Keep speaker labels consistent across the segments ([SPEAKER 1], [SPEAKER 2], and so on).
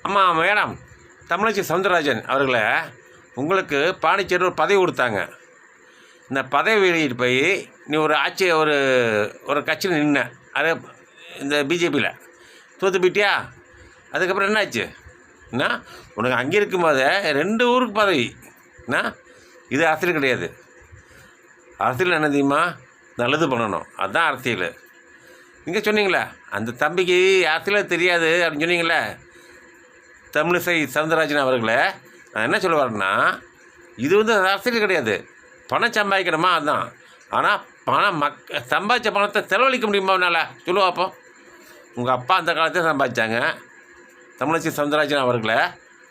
[SPEAKER 1] அம்மா மேடம், தமிழச்சி சவுந்தரராஜன் அவர்களை உங்களுக்கு பாண்டிச்சேரி ஒரு பதவி கொடுத்தாங்க. இந்த பதவி வெளியிட்டு போய் நீ ஒரு ஒரு கட்சியில் நின்ன, அது இந்த பிஜேபியில் தோற்று போயிட்டியா. அதுக்கப்புறம் என்னாச்சு? என்ன உனக்கு அங்கே இருக்கும்போது 2 ஊருக்கு பதவி என்ன? இது அரசியல் கிடையாது. அரசியல் என்ன தெரியுமா? நல்லது பண்ணணும், அதுதான் அரசியல். நீங்கள் சொன்னீங்களே அந்த தம்பிக்கு அரசியல் தெரியாது அப்படின்னு சொன்னீங்களே, தமிழிசை சவுந்தரராஜன் அவர்களை நான் என்ன சொல்ல வரேன்னா, இது அரசியல் கிடையாது. பணம் சம்பாதிக்கணுமா அதுதான். ஆனால் சம்பாதிச்ச பணத்தை செலவழிக்க முடியுமா அவனால்? சொல்லுவா. அப்போ உங்கள் அப்பா அந்த காலத்தில் சம்பாதிச்சாங்க, தமிழிசை சவுந்தரராஜன் அவர்களை.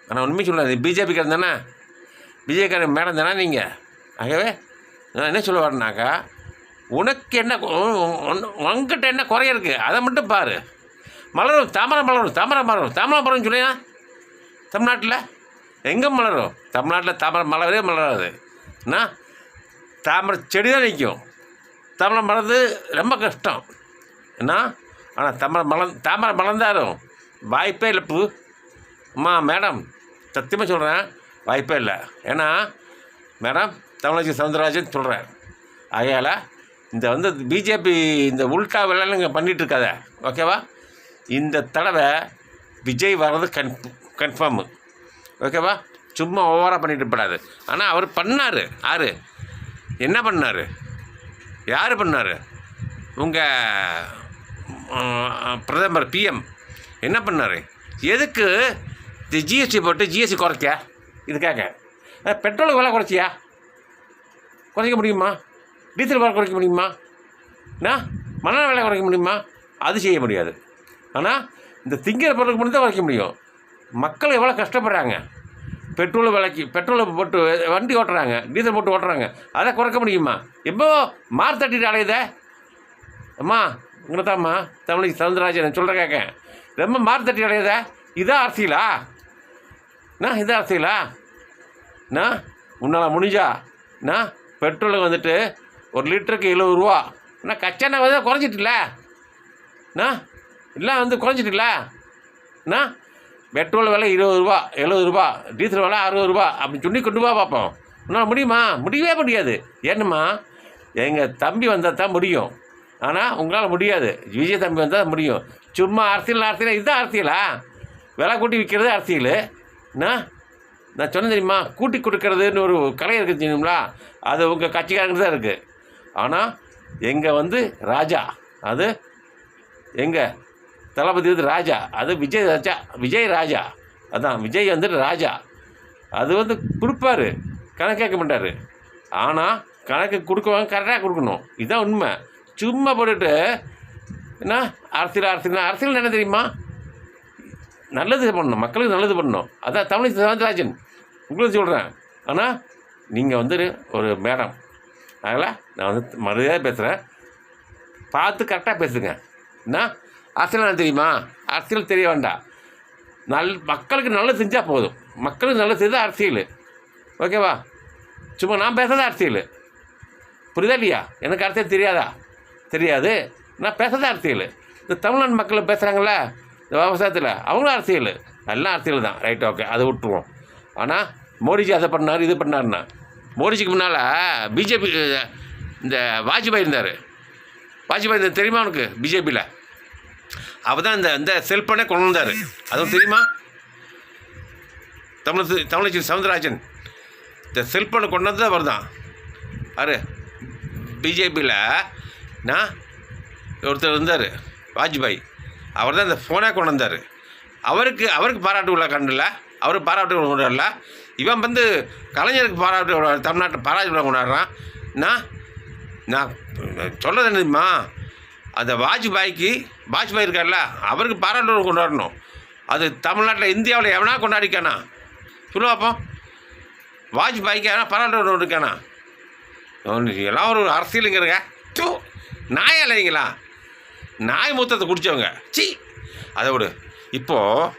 [SPEAKER 1] ஆனால் உண்மை சொல்லுவாங்க, பிஜேபிக்காரன் தானே, பிஜேபிக்காரன் மேடம் தானே நீங்கள். ஆகவே நான் என்ன சொல்ல வரேன்னாக்கா, உனக்கு என்ன, உங்ககிட்ட என்ன குறைய இருக்குது அதை மட்டும் பாரு. மலரும் தாமரை மலரும், தாமரை மலரும், தாமரை மலரும் சொல்லியா? தமிழ்நாட்டில் எங்கே மலரும்? தமிழ்நாட்டில் தாமரை மலரே மலராது. என்ன தாமரை செடி தான் நிற்கும். தாமரை மலர்ந்து ரொம்ப கஷ்டம் என்ன. ஆனால் தாமரை மலர்ந்தாரும் வாய்ப்பே இல்லை. அம்மா மேடம், சத்தியமாக சொல்கிறேன், வாய்ப்பே இல்லை. ஏன்னா மேடம், தமிழச்சி சவுந்தரராஜன் சொல்கிறேன். ஆகையால் இந்த பிஜேபி இந்த உல்டா வேலைன்னு இங்கே பண்ணிகிட்ருக்காத, ஓகேவா? இந்த தடவை விஜய் வர்றது கன்ஃபார்மு, ஓகேவா? சும்மா ஓவராக பண்ணிட்டு இருப்படாது. ஆனால் அவர் பண்ணார். என்ன பண்ணார்? யார் பண்ணார்? உங்கள் பிரதமர் பிஎம் என்ன பண்ணார்? எதுக்கு ஜிஎஸ்டி போட்டு ஜிஎஸ்டி குறைக்க? இதுக்காக பெட்ரோலுக்கு விலை குறைச்சியா? குறைக்க முடியுமா? டீசல் விலை குறைக்க முடியுமா? மண்ணெண்ணெய் விலை குறைக்க முடியுமா? அது செய்ய முடியாது. ஆனால் இந்த திங்கிற பொருளுக்கு மட்டும் தான் குறைக்க முடியும். மக்கள் எவ்வளோ கஷ்டப்படுறாங்க. பெட்ரோலை போட்டு வண்டி ஓட்டுறாங்க, டீசல் போட்டு ஓட்டுறாங்க, அதை குறைக்க முடியுமா? எப்போ மார் தட்டிட்டு அலையுத அம்மா, உங்களை தான்மா தமிழிசை சவுந்தரராஜன் சொல்கிற கேட்க, ரொம்ப மார் தட்டி அலையுத. இதான் அரசியலா? இதான் அரசியலா? உன்னால் முடிஞ்சா பெட்ரோலுக்கு 1 லிட்டருக்கு 70 ரூபா. கச்சா குறைஞ்சிட்டில்ல? எல்லாம் குறைஞ்சிட்டில்ல? பெட்ரோல் விலை 20 ரூபா, 70 ரூபா, டீசல் விலை 60 ரூபா அப்படின்னு சொல்லி கொண்டு வா பார்ப்போம். உன்னால் முடியுமா? முடியவே முடியாது. ஏன்னுமா, எங்கள் தம்பி வந்தால் தான் முடியும். ஆனால் உங்களால் முடியாது. விஜய் தம்பி வந்தால் தான் முடியும். சும்மா அரசியல் இதுதான் அரசியலா? விலை கூட்டி விற்கிறது அரசியல். நான் சொன்னேன் தெரியுமா, கூட்டி கொடுக்கறதுன்னு ஒரு கலை இருக்குது தெரியுங்களா? அது உங்கள் கட்சிக்காரங்க தான் இருக்குது. ஆனால் எங்கே ராஜா, அது எங்கள் தளபதி ராஜா, அது விஜய் ராஜா. அதான் விஜய் ராஜா. அது கொடுப்பாரு, கணக்கு கேட்க மாட்டார். ஆனால் கணக்கு கொடுக்குவாங்க, கரெக்டாக கொடுக்கணும். இதுதான் உண்மை. சும்மா போட்டுட்டு என்ன அரசியல் என்ன தெரியுமா? நல்லது பண்ணணும், மக்களுக்கு நல்லது பண்ணணும். அதான் தமிழிசை சவுந்தரராஜன் உங்களுக்கு சொல்கிறேன். ஆனால் நீங்கள் ஒரு மேடம், அதனால் நான் மரியாதையாக பேசுகிறேன். பார்த்து கரெக்டாக பேசுங்க. அரசியல் என்ன தெரியுமா? அரசியல் தெரிய வேண்டாம். மக்களுக்கு நல்லது செஞ்சால் போதும். மக்களுக்கு நல்லது செஞ்சால் அரசியல், ஓகேவா? சும்மா நான் பேசுகிறதா அரசியல். புரியுதா இல்லையா? எனக்கு அரசியல் தெரியாதா? தெரியாது. நான் பேசுகிறதா அரசியல். இந்த தமிழ்நாடு மக்கள் பேசுகிறாங்களே இந்த விவசாயத்தில், அவங்களும் அரசியல். எல்லாம் அரசியல் தான். ரைட், ஓகே, அதை விட்டுருவோம். ஆனால் மோடிஜி அதை பண்ணார், இது பண்ணாருன்னா, மோடிஜிக்கு முன்னால் பிஜேபி இந்த வாஜ்பாய் இருந்தார். வாஜ்பாய் தெரியுமா உனக்கு? பிஜேபியில் அவர் தான் இந்த செல்போனே கொண்டு வந்தார். அதுவும் தெரியுமா? தமிழிசை சவுந்தரராஜன் இந்த செல்போனை கொண்டு வந்தது அவர் தான். பிஜேபியில் ஒருத்தர் இருந்தார், வாஜ்பாய். அவர் தான் இந்த ஃபோனே கொண்டு வந்தார். அவருக்கு பாராட்டு விழா கண்டில்ல, அவருக்கு பாராட்டு விழா கொண்டாடல. இவன் கலைஞருக்கு பாராட்டு விழா, தமிழ்நாட்டில் பாராட்டு விழா கொண்டாடுறான். நான் சொல்கிறது என்ன தெரியுமா? அந்த வாஜ்பாய் இருக்கார்ல, அவருக்கு பாராட்டு விழா கொண்டாடணும். அது தமிழ்நாட்டில் இந்தியாவில் எவனா கொண்டாடிக்கானா? சொல்லுவாப்போ. வாஜ்பாய்க்கு எவனா பாராட்டு விழா இருக்கானா? எல்லாம் ஒரு அரசியலுங்கிறங்க. நாயா இல்லைங்களா? நாய் மூத்தத்தை குடித்தவங்க. அதை விடு. இப்போது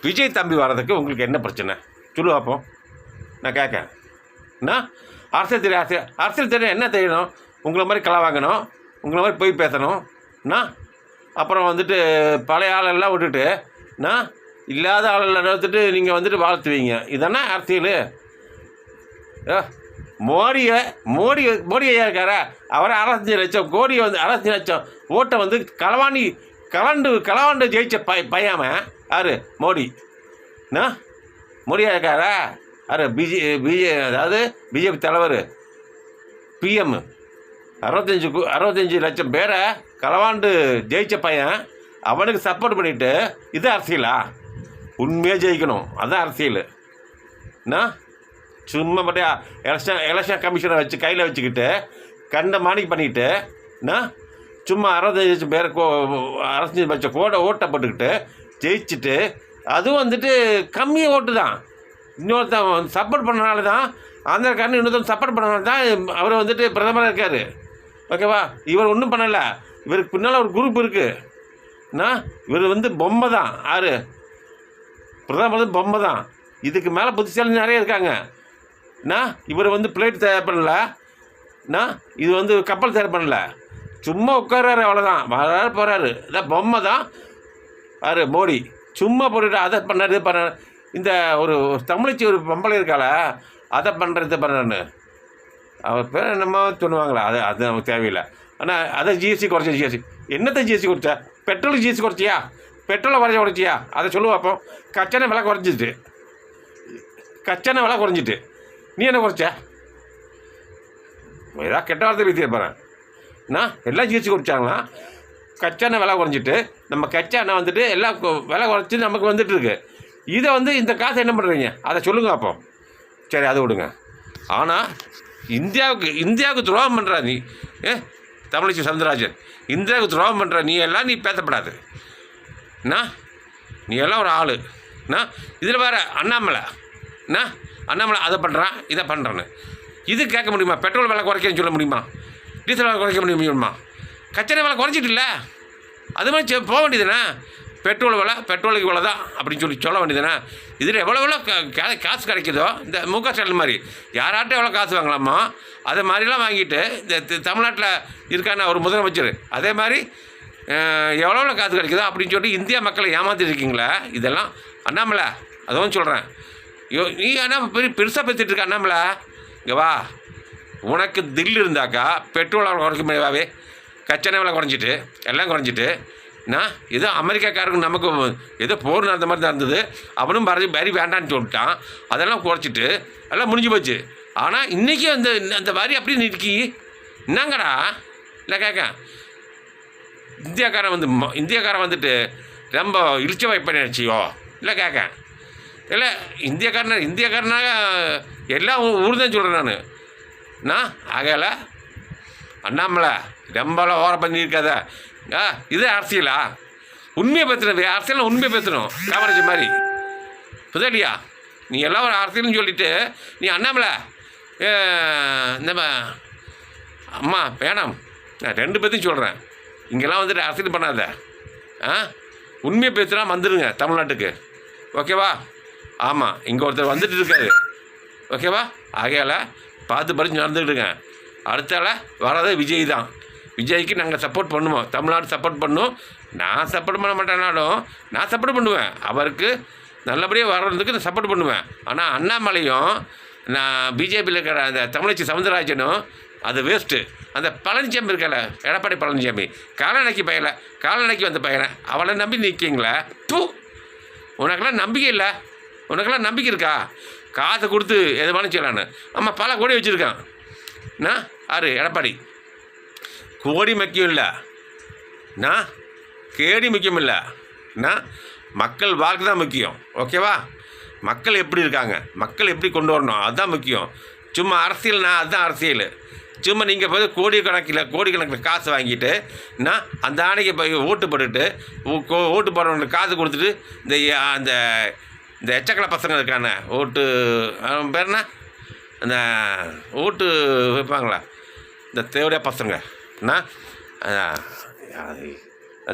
[SPEAKER 1] விஜய் தம்பி வர்றதுக்கு உங்களுக்கு என்ன பிரச்சனை? சொல்லுவாப்போ. நான் கேட்கேன். அரசியல் தெரியும். என்ன தெரியணும்? உங்களை மாதிரி களை வாங்கணும், உங்களை மாதிரி போய் பேசணும். அப்புறம் பழைய ஆளெல்லாம் விட்டுட்டு இல்லாத ஆளில் எடுத்துட்டு நீங்கள் வந்துட்டு வாழ்த்துவீங்க. இதென்னா அரசியல்? மோடி ஐயா இருக்காரா, அவரை 65 லட்சம் கோடி 65 லட்சம் ஓட்டை களவாண்டு ஜெயிச்ச பையாம யார்? மோடி. என்ன மோடியா இருக்காரா? யார்? அதாவது பிஜேபி தலைவர், பிஎம். 65 லட்சம் பேரை களவாண்டு ஜெயிச்ச பையன், அவனுக்கு சப்போர்ட் பண்ணிவிட்டு இது அரசியலா? உண்மையாக ஜெயிக்கணும், அதுதான் அரசியல். என்ன சும்மா பட்டியா எலெக்ஷன் கமிஷனை வச்சு கையில் வச்சுக்கிட்டு கண்ட மானிக்கு பண்ணிக்கிட்டு என்ன சும்மா 65 லட்சம் பேருக்கு 65 லட்சம் ஓட்டை போட்டுக்கிட்டு ஜெயிச்சுட்டு, அதுவும் வந்துட்டு கம்மி ஓட்டு தான். இன்னொருத்தன் சப்போர்ட் பண்ணனால தான், ஆந்திரக்காரன் இன்னொருத்தன் சப்போர்ட் பண்ணனால தான் அவர் வந்துட்டு பிரதமராக இருக்கார். ஓகேவா? இவர் ஒன்றும் பண்ணலை. இவருக்கு பின்னால் ஒரு குரூப் இருக்குது. என்ன இவர் பொம்மை தான். யார்? பிரதமர் பொம்மை தான். இதுக்கு மேலே புத்திசாலி நிறைய இருக்காங்க. என்ன இவர் பிளேட் தயார் பண்ணல. என்ன இது கப்பல் தயார் பண்ணல. சும்மா உட்காராரு, அவ்வளோதான். வராரு போகிறாரு. இதான் பொம்மை தான். யார்? மோடி. சும்மா போட்டுட்டு அதை பண்ணார், இது பண்ணார். இந்த ஒரு தமிழச்சி ஒரு பொம்பளை இருக்காள, அதை பண்ணுறது பண்ணுறேன்னு அவர் பேர் என்னமோ சொல்லுவாங்களா, அது நமக்கு தேவையில்லை. ஆனால் அதை ஜிஎஸ்டி குறைச்ச. ஜிஎஸ்டி என்னத்தை ஜிஎஸ்டி குறைச்சா? பெட்ரோலுக்கு ஜிஎஸ்டி குறைச்சியா? பெட்ரோலை குறைச்சியா? அதை சொல்லுவோம். அப்போ கச்சனை விலை குறைஞ்சிட்டு, நீ என்ன குறைச்ச? ஏதாவது கெட்ட வார்த்தை பேசி போகிறேன். என்ன எல்லாம் ஜிஎஸ்டி குறைச்சாங்களா? கச்சான விலை குறைஞ்சிட்டு, நம்ம கச்சானை எல்லாம் விலை குறைச்சி நமக்கு வந்துட்டுருக்கு. இதை இந்த காசை என்ன பண்ணுறீங்க? அதை சொல்லுங்கள் அப்போ. சரி, அதை விடுங்க. ஆனால் இந்தியாவுக்கு துரோகம் பண்ணுறா நீ. தமிழிசை சவுந்தரராஜன், இந்தியாவுக்கு துரோகம் பண்ணுற நீ பேசப்படாது. என்ன நீ எல்லாம் ஒரு ஆள். என்ன இதில் வேறு அண்ணாமலை அதை பண்ணுறான், இதை பண்ணுறான்னு இது கேட்க முடியுமா? பெட்ரோல் விலை குறைக்கன்னு சொல்ல முடியுமா? டீசல் விலை குறைக்க முடியுமா? கச்சனை விலை குறைச்சிட்டு இல்லை, அது மாதிரி போக வேண்டியதுண்ணே. பெட்ரோலுக்கு இவ்வளோ தான் அப்படின்னு சொல்ல வேண்டியதுண்ணே. இதில் எவ்வளோ காசு கிடைக்குதோ, இந்த முக ஸ்டாலின் மாதிரி யாராட்டும் எவ்வளோ காசு வாங்கலாமோ அதை மாதிரிலாம் வாங்கிட்டு இந்த தமிழ்நாட்டில் இருக்கான ஒரு முதலமைச்சர் அதே மாதிரி எவ்வளோ காசு கிடைக்குதோ அப்படின்னு சொல்லிட்டு இந்தியா மக்களை ஏமாற்றிட்டு இருக்கீங்களே. இதெல்லாம் அண்ணாமலை, அதுவும் சொல்கிறேன். நீ ஆனால் பெருசாக பேசிகிட்டு இருக்க அண்ணாமலை. இங்கே வா, உனக்கு தில் இருந்தாக்கா பெட்ரோல் விலை குறைக்க முடியாவே, கச்சனை விலை குறைஞ்சிட்டு எல்லாம் குறைஞ்சிட்டு. ஏதோ அமெரிக்காக்காரருக்கு நமக்கு ஏதோ போர் நடந்த மாதிரி தான் இருந்தது. அவனும் வரி வேண்டான்னு சொல்லிட்டான். அதெல்லாம் குறைச்சிட்டு எல்லாம் முடிஞ்சு போச்சு. ஆனால் இன்றைக்கி அந்த வரி அப்படி நிற்கி என்னங்கடா இல்லை கேட்க. இந்தியாக்காரன் ரொம்ப இழிச்ச வைப்ப நினச்சியோ இல்லை கேட்க. இல்லை இந்தியாக்காரனாக எல்லாம் ஊர் தான் சொல்கிறேன் நான். ஆகலை அண்ணாமலை ரொம்பலாம் ஓர பண்ணியிருக்காத. இது அரசியலா? உண்மையை பேசுறது அரசியல், உண்மையை பேசணும். காமராஜ் மாதிரி புதலியா நீ எல்லாம் ஒரு அரசியல்னு சொல்லிவிட்டு நீ அண்ணாமலை இந்த அம்மா வேணாம். நான் 2 பேர்த்தையும் சொல்கிறேன், இங்கெல்லாம் அரசியல் பண்ணாத. உண்மையை பேசுனா வந்துடுங்க தமிழ்நாட்டுக்கு. ஓகேவா? ஆமாம், இங்கே ஒருத்தர் வந்துட்டு இருக்காரு. ஓகேவா? ஆகையால் பார்த்து படித்து நடந்துக்கிட்டுங்க. அடுத்தால வராத விஜய் தான். விஜய்க்கு நாங்கள் சப்போர்ட் பண்ணுவோம், தமிழ்நாடு சப்போர்ட் பண்ணும். நான் சப்போர்ட் பண்ண மாட்டேனாலும் நான் சப்போர்ட் பண்ணுவேன். அவருக்கு நல்லபடியாக வர்றதுக்கு நான் சப்போர்ட் பண்ணுவேன். ஆனால் அண்ணாமலையும் நான் பிஜேபியில் இருக்கிற அந்த தமிழிசை சவுந்தரராஜனும் அது வேஸ்ட்டு. அந்த பழனிசாமி இருக்கல, எடப்பாடி பழனிசாமி காலனைக்கு வந்த பையனை அவளை நம்பி நிற்கிங்களே. உனக்கெல்லாம் நம்பிக்கை இல்லை? உனக்கெல்லாம் நம்பிக்கை இருக்கா? காசை கொடுத்து எது வேணும் செய்யலான்னு. ஆமாம், பல கோடி வச்சுருக்கான். யார்? எடப்பாடி. கோடி முக்கியம் இல்லை, கேடி முக்கியம் இல்லை. மக்கள் வாழ்க்கை தான் முக்கியம். ஓகேவா? மக்கள் எப்படி இருக்காங்க, மக்கள் எப்படி கொண்டு வரணும், அதுதான் முக்கியம். சும்மா அரசியல்னா அதுதான் அரசியல். சும்மா நீங்கள் போய் கோடிக்கணக்கில் காசு வாங்கிட்டு அந்த ஆணைக்கு போய் ஓட்டு போட்டுட்டு ஓட்டு போடுறவங்களுக்கு காசு கொடுத்துட்டு இந்த எச்சக்கலை பசங்க இருக்கான ஓட்டு பேர் என்ன, அந்த ஓட்டு வைப்பாங்களா இந்த தேவையா பசங்க. நான்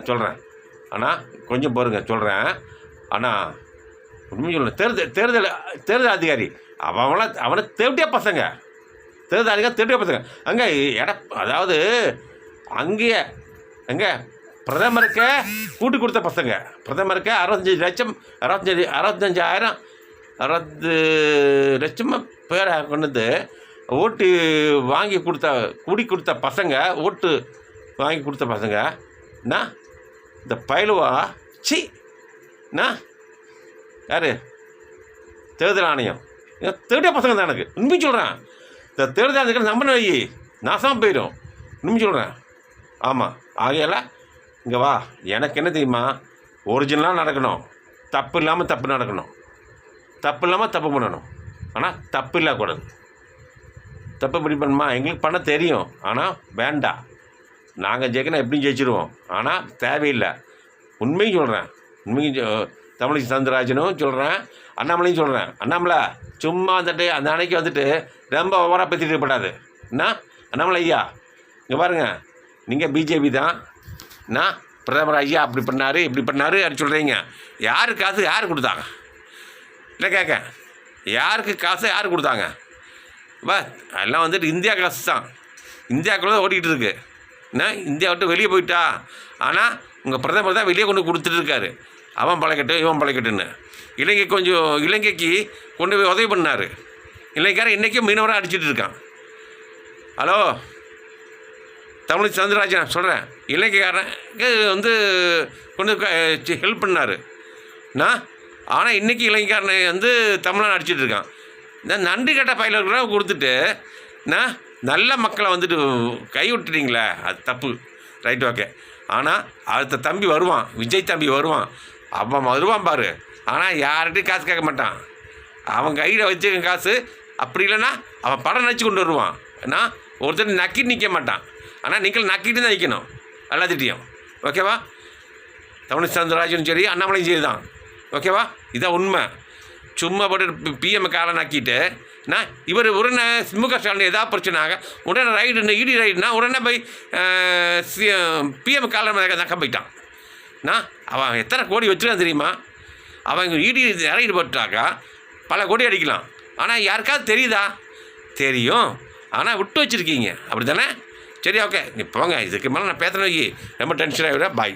[SPEAKER 1] சொல்கிறேன். ஆனால் கொஞ்சம் பாருங்க சொல்கிறேன். ஆனால் உண்மை சொல்கிறேன். தேர்தல் அதிகாரி அவனை தேவையா பசங்க, தேர்தல் அதிகாரி தேவையா பசங்க. அங்கே அதாவது அங்கேயே பிரதமருக்கு கூட்டி கொடுத்த பசங்க, பிரதமருக்கு 65,000 60 லட்சம் பேரை கொண்டு வந்து ஓட்டு வாங்கி கொடுத்த பசங்க, ஓட்டு வாங்கி கொடுத்த பசங்க என்ன இந்த பயிலுவா சி என்ன யார் தேர்தல் ஆணையம் தேடிய பசங்க தான். எனக்கு உண்மையும் சொல்கிறேன், இந்த தேர்தல் ஆணையத்துக்கு நம்பின வை நாசமாக போயிடும். உண்மையும் சொல்கிறேன். ஆமாம், ஆகையால் இங்கே வா. எனக்கு என்ன தெரியுமா, ஒரிஜினலாக நடக்கணும், தப்பு இல்லாமல் தப்பு நடக்கணும், தப்பு இல்லாமல் தப்பு பண்ணணும். ஆனால் தப்பு இல்லாக்கூடாது. தப்பு இப்படி பண்ணுமா, எங்களுக்கு பண்ண தெரியும், ஆனால் வேண்டாம். நாங்கள் ஜெயிக்கணும், எப்படியும் ஜெயிச்சிடுவோம், ஆனால் தேவையில்லை. உண்மையும் சொல்கிறேன், உண்மையும் தமிழிசை சவுந்தரராஜனும் சொல்கிறேன், அண்ணாமலையும் சொல்கிறேன். அண்ணாமலை சும்மா வந்துட்டு அந்த அன்னைக்கு வந்துட்டு ரொம்ப ஓவராக பற்றிட்டு இருப்படாது. என்ன அண்ணாமலை ஐயா, இங்கே பாருங்கள், நீங்கள் பிஜேபி தான், நான் பிரதமர் ஐயா அப்படி பண்ணார் இப்படி பண்ணார் அப்படி சொல்கிறீங்க. யாரு காசு யார் கொடுத்தாங்க? இல்லை கேட்க, யாருக்கு காசு யார் கொடுத்தாங்க? வா, எல்லாம் வந்துட்டு இந்தியா காசு தான், இந்தியாவுக்குள்ளே தான் ஓடிக்கிட்டு இருக்கு. என்ன இந்தியா விட்டு வெளியே போயிட்டா, ஆனால் உங்கள் பிரதமர் தான் வெளியே கொண்டு கொடுத்துட்டு இருக்காரு. அவன் பழைக்கட்டு இவன் பழைக்கட்டுன்னு இலங்கைக்கு கொண்டு போய் உதவி பண்ணார். இலங்கைக்காரன் இன்றைக்கும் மீனவராக அடிச்சுட்டு இருக்கான். ஹலோ தமிழிசை சவுந்தரராஜன் சொல்கிறேன், இலங்கைக்காரனுக்கு வந்து கொண்டு ஹெல்ப் பண்ணார். ஆனால் இன்றைக்கி இலங்கைக்காரனை வந்து தமிழ்நாடு அடிச்சுட்டு இருக்கான். இந்த நன்றி கட்ட பயிலர்களாக கொடுத்துட்டு நல்ல மக்களை வந்துட்டு கை விட்டுட்டீங்களே, அது தப்பு. Right, okay. ஆனால் அடுத்த தம்பி வருவான், விஜய் தம்பி வருவான், அவன் வருவான் பாரு. ஆனால் யார்கிட்டையும் காசு கேட்க மாட்டான். அவன் கையில் வச்சுக்க காசு. அப்படி இல்லைன்னா அவன் படம் நினச்சி கொண்டு வருவான். ஏன்னா ஒருத்தர் நக்கிட்டு நிற்க மாட்டான். ஆனால் நீங்கள் நக்கிட்டு தான் நிற்கணும் எல்லாத்திட்டையும். ஓகேவா? தமிழிசை சவுந்தரராஜனும் சரி, அண்ணாமலையும் சரி தான். ஓகேவா? இதான் உண்மை. சும்மா போட்டு பிஎம் காலை நக்கிட்டு இவர் உடனே முக ஸ்டாலின் ஏதாவது பிரச்சனைனாக உடனே ரைடுன்னு இடி ரைடுனா உடனே போய் பிஎம் காலை நக்க போயிட்டான். அவன் எத்தனை கோடி வச்சுருக்கான் தெரியுமா? அவன் இடி ரைடு போட்டாக்கா பல கோடி அடிக்கலாம். ஆனால் யாருக்காவது தெரியுதா? தெரியும், ஆனால் விட்டு வச்சுருக்கீங்க. அப்படி தானே? சரி, ஓகே, நீ போங்க. இதுக்கு மேலே நான் பேசுகிறேன், ரொம்ப டென்ஷன் ஆகிவிட. பாய்.